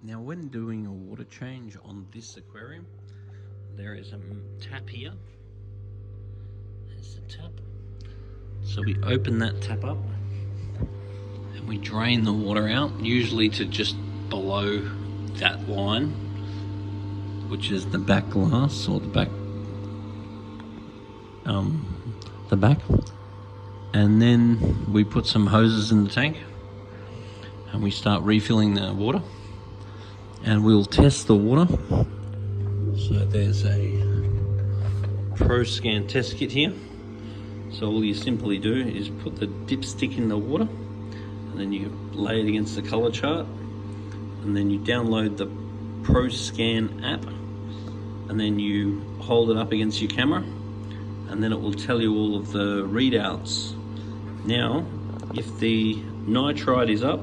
Now when doing a water change on this aquarium, there is a tap here. There's the tap. So we open that tap up and we drain the water out, usually to just below that line, which is the back glass, or the back. And then we put some hoses in the tank and we start refilling the water, and we'll test the water. So there's a Pro Scan test kit here. So all you simply do is put the dipstick in the water, and then you lay it against the color chart, and then you download the Pro Scan app, and then you hold it up against your camera, and then it will tell you all of the readouts. Now, if the nitrite is up,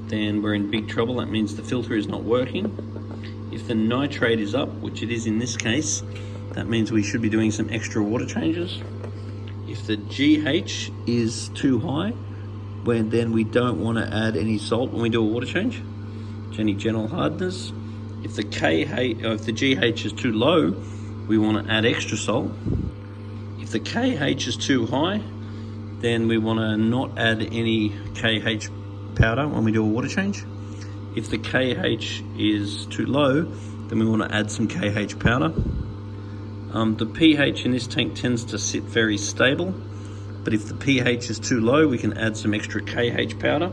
then we're in big trouble. That means the filter is not working. If the nitrate is up, which it is in this case, that means we should be doing some extra water changes. If the GH is too high, then we don't want to add any salt when we do a water change, any general hardness. If the GH is too low, we want to add extra salt. If the KH is too high, then we want to not add any KH powder when we do a water change. If the KH is too low, then we want to add some KH powder. The pH in this tank tends to sit very stable, but if the pH is too low, we can add some extra KH powder,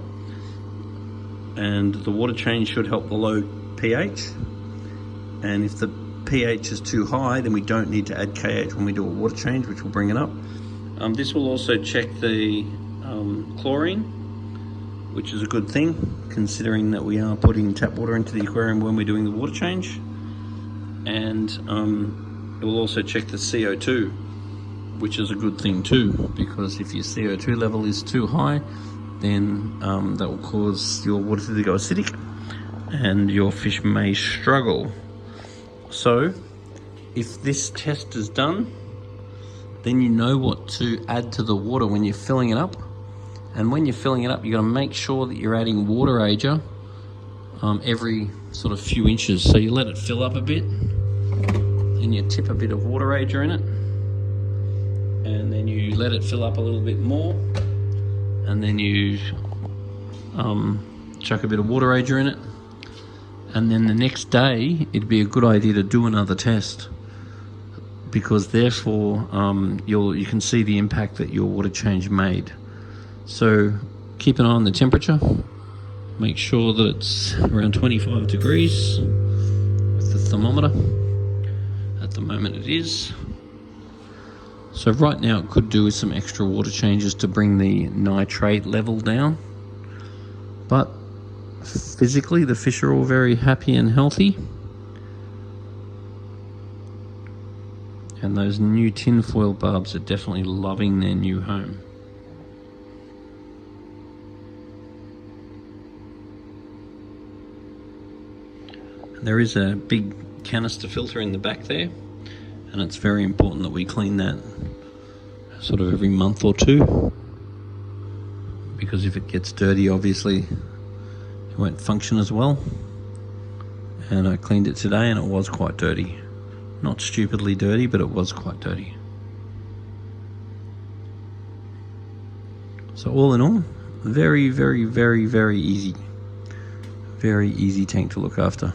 and the water change should help the low pH. And if the pH is too high, then we don't need to add KH when we do a water change, which will bring it up. This will also check the chlorine, which is a good thing, considering that we are putting tap water into the aquarium when we're doing the water change. And it will also check the CO2, which is a good thing too, because if your CO2 level is too high, then that will cause your water to go acidic and your fish may struggle. So if this test is done, then you know what to add to the water when you're filling it up. And when you're filling it up, you got to make sure that you're adding water ager every sort of few inches. So you let it fill up a bit, and you tip a bit of water ager in it, and then you let it fill up a little bit more, and then you chuck a bit of water ager in it, and then the next day it'd be a good idea to do another test, because therefore you can see the impact that your water change made. So keep an eye on the temperature, make sure that it's around 25 degrees with the thermometer. At the moment it is. So right now it could do with some extra water changes to bring the nitrate level down, but physically the fish are all very happy and healthy, and those new tinfoil barbs are definitely loving their new home. There is a big canister filter in the back there, and it's very important that we clean that sort of every month or two, because if it gets dirty, obviously it won't function as well. And I cleaned it today and it was quite dirty. Not stupidly dirty, but it was quite dirty. So all in all, very, very, very, very easy. Very easy tank to look after.